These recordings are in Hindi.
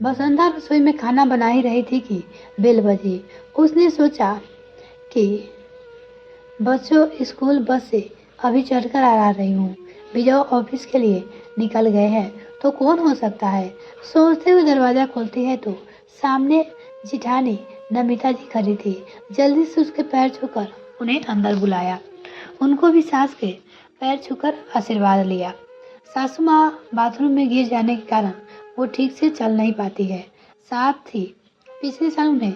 वसंता रसोई में खाना बना ही रही थी कि बेल बजी। उसने सोचा कि बच्चों स्कूल बस से अभी चढ़कर आ रही हूँ। विजय ऑफिस के लिए निकल गए हैं तो कौन हो सकता है। सोचते हुए दरवाज़ा खोलती है तो सामने जिठानी नमिता जी खड़ी थी। जल्दी से उसके पैर छूकर उन्हें अंदर बुलाया। उनको भी सास के पैर छूकर आशीर्वाद लिया। सासू माँ बाथरूम में गिर जाने के कारण वो ठीक से चल नहीं पाती है। साथ ही पिछले साल उन्हें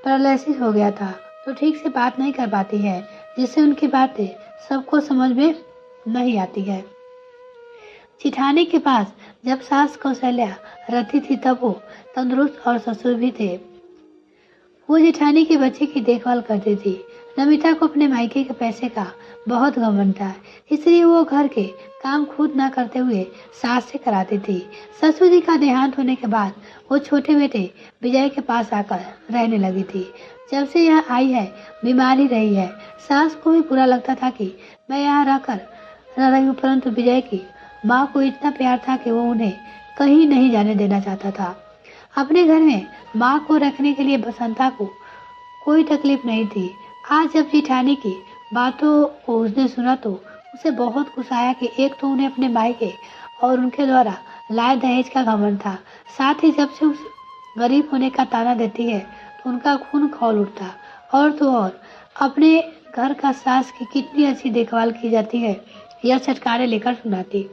पैरालिसिस हो गया था तो ठीक से बात नहीं कर पाती है, जिससे उनकी बातें सबको समझ में नहीं आती है। जिठानी के पास जब सास कौशल्या रहती थी तब वो तंदुरुस्त और ससुर भी थे। वो जेठानी के बच्चे की देखभाल करती थी। नमिता को अपने मायके के पैसे का बहुत घमंड था, इसलिए वो घर के काम खुद न करते हुए सास से कराती थी। ससुर जी का देहांत होने के बाद वो छोटे बेटे विजय के पास आकर रहने लगी थी। जब से यहाँ आई है बीमार ही रही है। सास को भी बुरा लगता था कि मैं यहाँ रहकर रह रही हूँ, परंतु विजय की माँ को इतना प्यार था कि वो उन्हें कहीं नहीं जाने देना चाहता था। अपने घर में माँ को रखने के लिए बसंता को कोई तकलीफ नहीं थी। आज जब जेठानी की बातों को उसने सुना तो उसे बहुत गुस्सा आया कि एक तो उन्हें अपने मायके और उनके द्वारा लाए दहेज का घमंड था, साथ ही जब से उस गरीब होने का ताना देती है तो उनका खून खौल उठता। और तो और अपने घर का सास की कितनी अच्छी देखभाल की जाती है यह चटकारे लेकर सुनाती।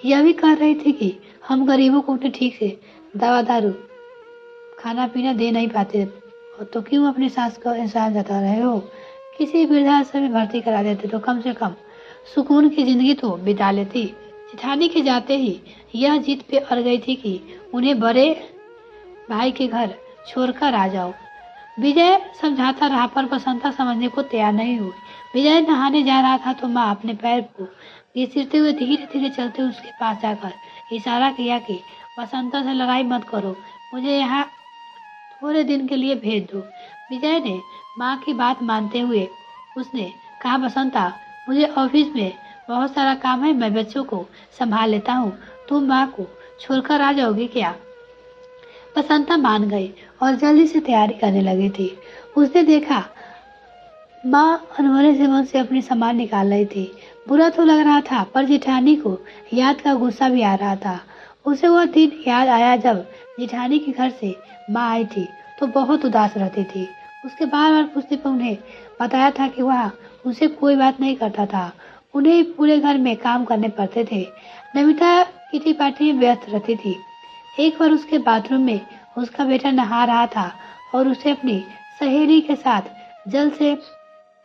यह भी कह रही थी कि हम गरीबों को उन्हें ठीक से दवा दारू खाना पीना दे नहीं पाते, तो क्यों अपनी सास का एहसान जता रहे हो। किसी वृद्धाश्रम में भर्ती करा देते तो कम से कम सुकून की जिंदगी तो बिता लेती। जेठानी के जाते ही यह जिद पे अड़ गई थी कि उन्हें बड़े भाई के घर छोड़कर आ जाओ। विजय समझाता रहा पर बसंता समझने को तैयार नहीं हुई। विजय नहाने जा रहा था तो माँ अपने पैर को घसीटते हुए धीरे धीरे चलते उसके पास जाकर इशारा किया कि बसंता से लड़ाई मत करो, मुझे यहाँ थोड़े दिन के लिए भेज दो। विजय ने माँ की बात मानते हुए उसने कहा, बसंता मुझे ऑफिस में बहुत सारा काम है, मैं बच्चों को संभाल लेता हूँ, तुम माँ को छोड़कर आ जाओगी क्या। बसंता मान गई और जल्दी से तैयारी करने लगी थी। उसने देखा माँ अनहोनी से मन से अपनी सामान निकाल रही थी। बुरा तो लग रहा था पर जेठानी को याद का गुस्सा भी आ रहा था। उसे वह दिन याद आया जब जेठानी के घर से माँ आई थी तो बहुत उदास रहती थी। उसके बार बार पूछने पर उन्हें बताया था कि वह उनसे कोई बात नहीं करता था, उन्हें पूरे घर में काम करने पड़ते थे। नमिता किटी पार्टी में व्यस्त रहती थी। एक बार उसके बाथरूम में उसका बेटा नहा रहा था और उसे अपनी सहेली के साथ जल से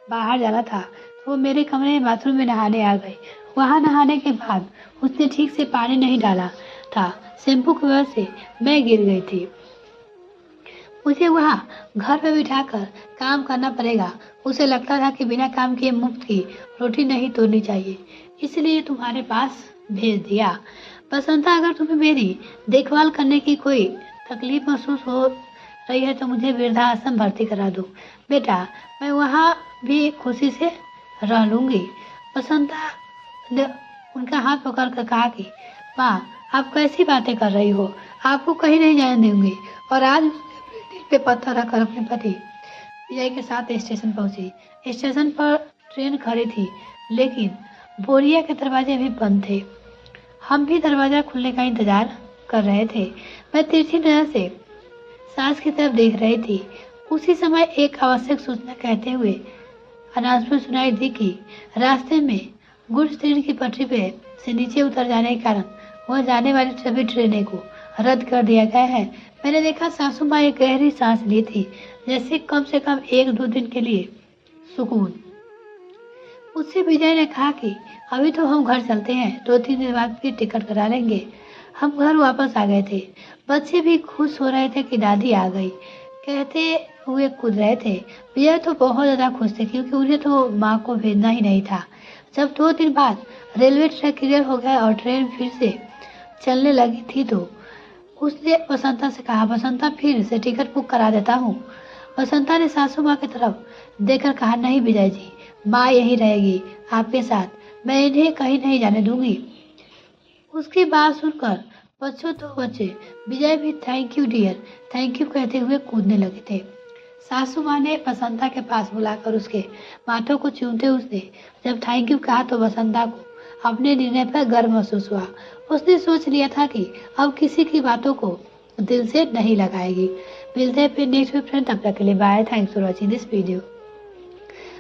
बाहर जाना था तो वो मेरे कमरे में बाथरूम में नहाने आ गई। वहां नहाने के बाद उसने ठीक से पानी नहीं डाला था, शैम्पू की वजह से मैं गिर गई थी। मुझे वहां घर पे बिठाकर काम करना पड़ेगा। उसे लगता था कि बिना काम किए मुफ्त की रोटी नहीं तोड़नी चाहिए, इसलिए तुम्हारे पास भेज दिया। बसंता अगर तुम्हें मेरी देखभाल करने की कोई तकलीफ महसूस हो रही है तो मुझे वृद्धाश्रम भर्ती करा दो बेटा, मैं वहाँ भी खुशी से रह लूंगी। बसंता ने उनका हाथ पकड़ कर कहा कि माँ आप कैसी बातें कर रही हो, आपको कहीं नहीं जाने दूंगी। और आज उसने दिल पे पत्थर रखकर अपने पति विजय के साथ स्टेशन पहुंची। स्टेशन पर ट्रेन खड़ी थी लेकिन बोरिया के दरवाजे भी बंद थे। हम भी दरवाजा खुलने का इंतजार कर रहे थे। मैं तिरछी नजर से सास की तरफ देख रही थी। उसी समय एक आवश्यक सूचना कहते हुए अनाउंसमेंट सुनाई दी कि रास्ते में गुड्स ट्रेन की पटरी पे से नीचे उतर जाने के कारण वह जाने वाली सभी ट्रेनें को रद्द कर दिया गया है। मैंने देखा सासू माँ एक गहरी सांस ली थी, जैसे कम से कम 1-2 दिन के लिए सुकून। उससे विजय ने कहा कि अभी तो हम घर चलते हैं, 2-3 दिन बाद की टिकट करा लेंगे। हम घर वापस आ गए थे। बच्चे भी खुश हो रहे थे कि दादी आ गई, कहते हुए कूद रहे थे। विजय तो बहुत ज्यादा खुश थे क्योंकि उन्हें तो माँ को भेजना ही नहीं था। जब 2 दिन बाद रेलवे ट्रैक क्लियर हो गया और ट्रेन फिर से चलने लगी थी तो उसने बसंता से कहा, बसंता फिर से टिकट बुक करा देता हूँ। बसंता ने सासू माँ की तरफ देखकर कहा, नहीं विजय जी, माँ यहीं रहेगी आपके साथ, मैं इन्हें कहीं नहीं जाने दूंगी। उसकी बात सुनकर बच्चों तो बच्चे विजय भी thank you dear thank you कहते हुए कूदने लगे थे। सासू माँ ने बसंता के पास बुलाकर उसके माथों को चूमते उसने जब थैंक यू कहा तो बसंता को अपने निर्णय पर गर्व महसूस हुआ। उसने सोच लिया था कि अब किसी की बातों को दिल से नहीं लगाएगी। मिलते हैं फिर नेक्स्ट वीक फ्रेंड, तब तक के लिए bye. Thanks for watching this video.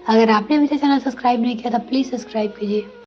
अगर आपने मेरे चैनल सब्सक्राइब नहीं किया तो प्लीज सब्सक्राइब कीजिए।